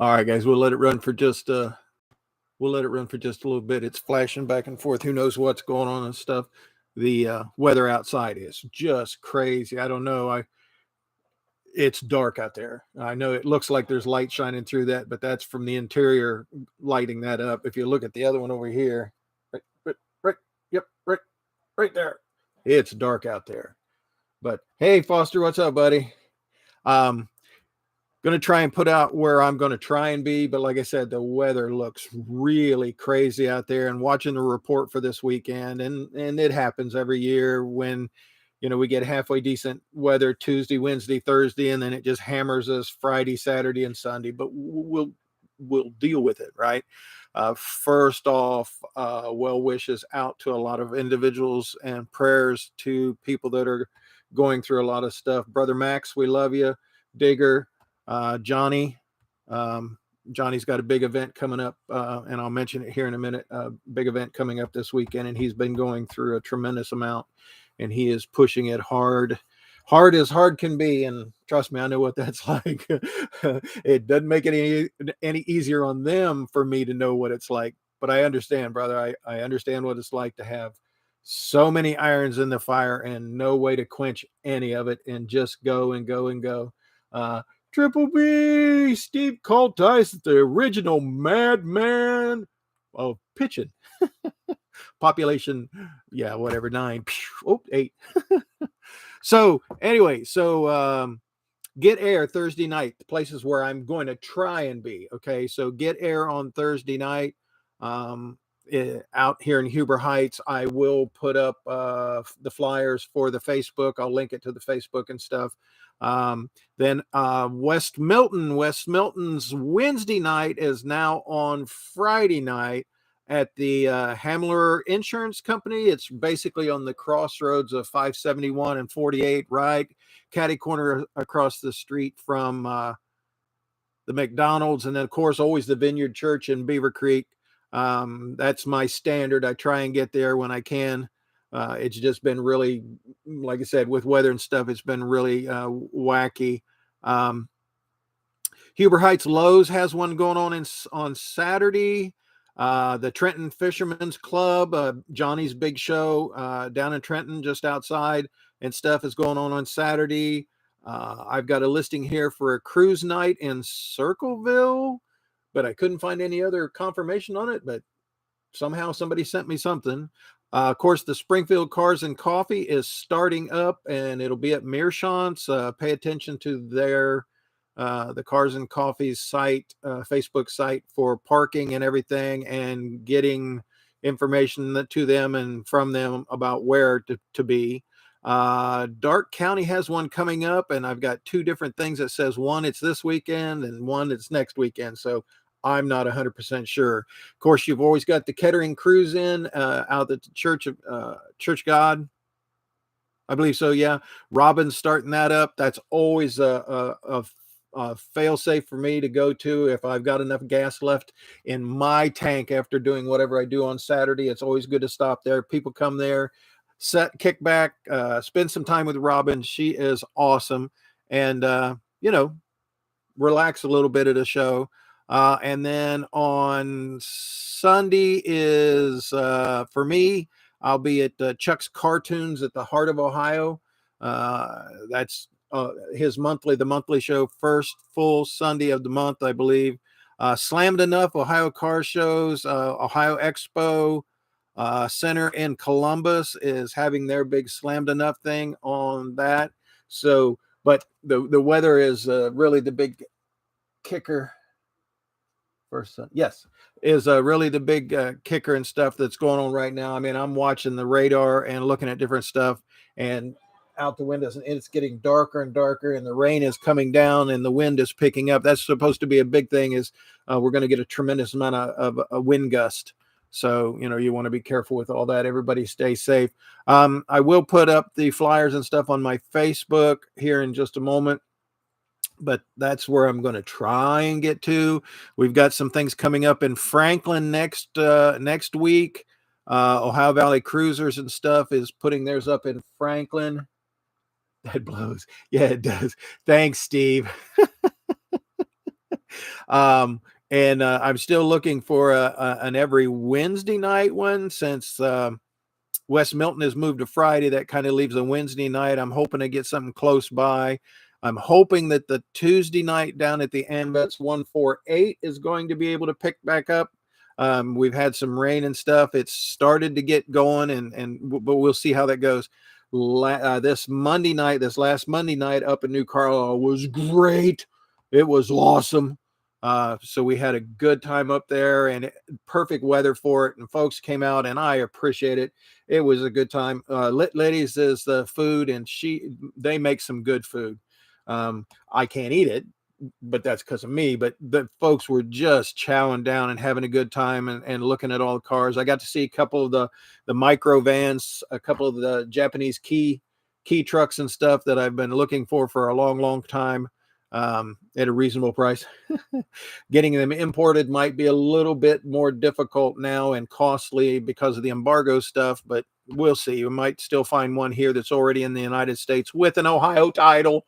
All right, guys, we'll let it run for just a little bit. It's flashing back and forth. Who knows what's going on and stuff. The weather outside is just crazy. I don't know. It's dark out there. I know it looks like there's light shining through that, but that's from the interior lighting that up. If you look at the other one over here, right, yep, right there. It's dark out there. But hey, Foster, what's up, buddy? Um, Going to try and put out where I'm going to try and be, but like I said, the weather looks really crazy out there. And watching the report for this weekend, and it happens every year when we get halfway decent weather Tuesday, Wednesday, Thursday, and then it just hammers us Friday, Saturday, and Sunday. But we'll deal with it, right? First off, well wishes out to a lot of individuals and prayers to people that are going through a lot of stuff. Brother Max, we love you. Digger, Johnny. Johnny's got a big event coming up, and I'll mention it here in a minute. Big event coming up this weekend, and he's been going through a tremendous amount, and he is pushing it hard as hard can be. And trust me, I know what that's like. It doesn't make it any easier on them for me to know what it's like, but I understand, brother. I understand what it's like to have so many irons in the fire and no way to quench any of it, and just go and go and go. Triple B, Steve Coltice, the original madman of pitching. Population, yeah, whatever, 9. Oh, 8. So anyway, Get Air Thursday night, the places where I'm going to try and be. Okay, so Get Air on Thursday night. Out here in Huber Heights, I will put up the flyers for the Facebook. I'll link it to the Facebook and stuff. Then West Milton's Wednesday night is now on Friday night at the Hamler Insurance Company. It's basically on the crossroads of 571 and 48, right catty corner across the street from the McDonald's, and then of course always the Vineyard Church in Beaver Creek. That's my standard. I try and get there when I can. It's just been really, like I said, with weather and stuff, it's been really wacky. Huber Heights Lowe's has one going on Saturday. The Trenton Fishermen's Club, Johnny's big show down in Trenton, just outside, and stuff is going on Saturday. I've got a listing here for a cruise night in Circleville, but I couldn't find any other confirmation on it, but somehow somebody sent me something. Of course, the Springfield Cars and Coffee is starting up, and it'll be at Mershon's. Pay attention to their the Cars and Coffee's site, Facebook site, for parking and everything, and getting information to them and from them about where to be. Dark County has one coming up, and I've got 2 different things that says one it's this weekend and one it's next weekend. So I'm not 100% sure. Of course, you've always got the Kettering Cruise in out at the Church God. I believe so. Yeah. Robin's starting that up. That's always a fail safe for me to go to if I've got enough gas left in my tank after doing whatever I do on Saturday. It's always good to stop there. People come there, kick back, spend some time with Robin. She is awesome. And, relax a little bit at a show. And then on Sunday is, for me, I'll be at Chuck's Cartoons at the Heart of Ohio. That's the monthly show, first full Sunday of the month, I believe. Slammed Enough, Ohio Car Shows, Ohio Expo Center in Columbus is having their big Slammed Enough thing on that. So, but the weather is really the big kicker. Yes, is really the big kicker and stuff that's going on right now. I mean, I'm watching the radar and looking at different stuff and out the windows, and it's getting darker and darker, and the rain is coming down and the wind is picking up. That's supposed to be a big thing, is we're going to get a tremendous amount of a wind gust. So, you want to be careful with all that. Everybody stay safe. I will put up the flyers and stuff on my Facebook here in just a moment, but that's where I'm going to try and get to. We've got some things coming up in Franklin next week. Ohio Valley Cruisers and stuff is putting theirs up in Franklin. That blows. Yeah, it does. Thanks, Steve. And I'm still looking for an every Wednesday night one, since West Milton has moved to Friday. That kind of leaves a Wednesday night. I'm hoping to get something close by. I'm hoping that the Tuesday night down at the Anvets 148 is going to be able to pick back up. We've had some rain and stuff. It's started to get going, but we'll see how that goes. This last Monday night up in New Carlisle was great. It was awesome. So we had a good time up there, and perfect weather for it. And folks came out, and I appreciate it. It was a good time. Lit Ladies is the food, and they make some good food. I can't eat it, but that's because of me. But the folks were just chowing down and having a good time, and looking at all the cars. I got to see a couple of the micro vans, a couple of the Japanese key trucks and stuff that I've been looking for a long time, at a reasonable price. Getting them imported might be a little bit more difficult now and costly because of the embargo stuff, but we'll see. We might still find one here that's already in the United States with an Ohio title,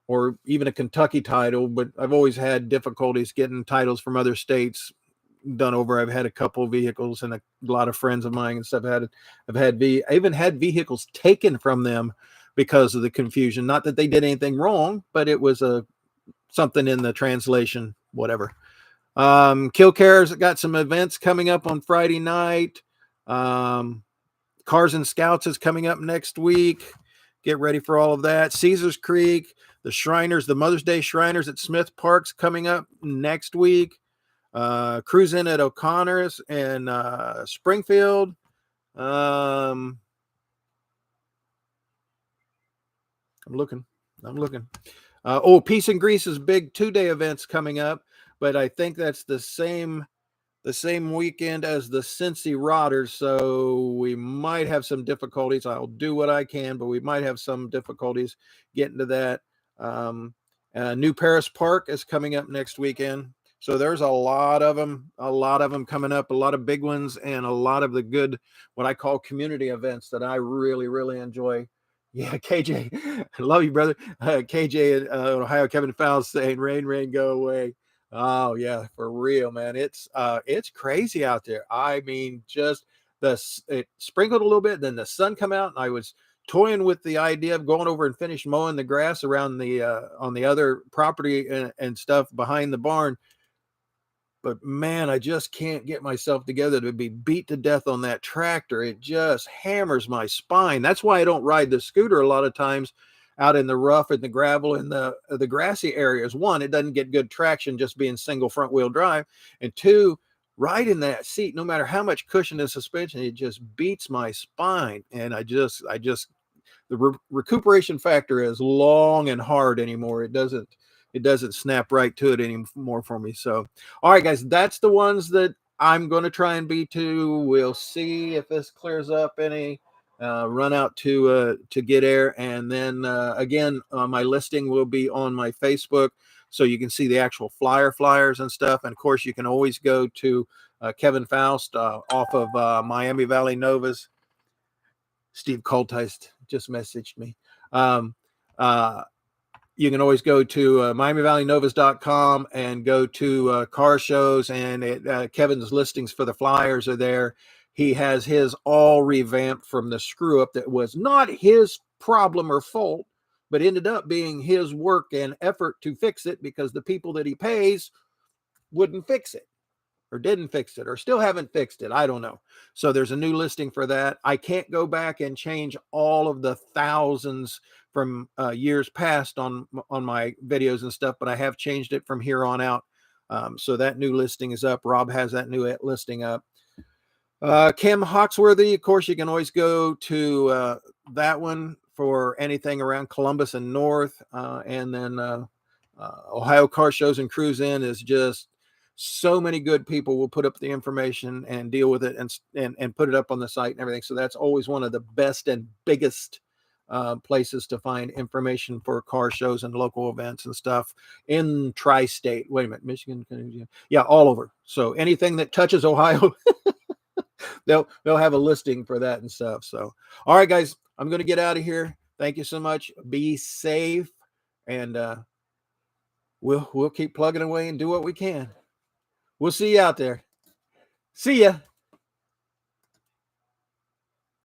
or even a Kentucky title. But I've always had difficulties getting titles from other states done over. I've had a couple of vehicles, and a lot of friends of mine and stuff I even had vehicles taken from them because of the confusion. Not that they did anything wrong, but it was something in the translation, whatever. Kill Care's got some events coming up on Friday night. Cars and Scouts is coming up next week. Get ready for all of that. Caesars Creek, the Shriners, the Mother's Day Shriners at Smith Park's coming up next week. Cruise in at O'Connor's and Springfield. I'm looking. Peace and Grease's big 2-day events coming up, but I think that's the same weekend as the Cincy Rotters, so we might have some difficulties. I'll do what I can, but we might have some difficulties getting to that. New Paris Park is coming up next weekend, so there's a lot of them coming up, a lot of big ones, and a lot of the good, what I call community events that I really, really enjoy. Yeah, KJ, I love you, brother. KJ in Ohio, Kevin Fowles saying, rain, go away. Oh yeah, for real, man. It's crazy out there. I mean, just it sprinkled a little bit, then the sun come out, and I was toying with the idea of going over and finish mowing the grass around the on the other property and stuff behind the barn. But man, I just can't get myself together to be beat to death on that tractor. It just hammers my spine. That's why I don't ride the scooter a lot of times out in the rough and the gravel and the grassy areas. One, it doesn't get good traction just being single front wheel drive. And two, riding that seat, no matter how much cushion and suspension, it just beats my spine. And the recuperation factor is long and hard anymore. It doesn't snap right to it anymore for me. So, all right, guys, that's the ones that I'm going to try and beat to. We'll see if this clears up any. Run out to Get Air, and then again, my listing will be on my Facebook, so you can see the actual flyers and stuff. And of course, you can always go to Kevin Faust off of Miami Valley Novas. Steve Coltheist just messaged me. You can always go to MiamiValleyNovas.com and go to car shows, and Kevin's listings for the flyers are there. He has his all revamped from the screw up that was not his problem or fault, but ended up being his work and effort to fix it, because the people that he pays wouldn't fix it, or didn't fix it, or still haven't fixed it. I don't know. So there's a new listing for that. I can't go back and change all of the thousands from years past on my videos and stuff, but I have changed it from here on out. So that new listing is up. Rob has that new listing up. Kim Hawksworthy, of course, you can always go to that one for anything around Columbus and north. And then Ohio Car Shows and Cruise In is just so many good people will put up the information and deal with it and put it up on the site and everything. So that's always one of the best and biggest places to find information for car shows and local events and stuff in tri-state. Wait a minute, Michigan, yeah, all over. So anything that touches Ohio, they'll have a listing for that and stuff. So, all right, guys, I'm going to get out of here. Thank you so much. Be safe, and we'll keep plugging away and do what we can. We'll see you out there. See ya.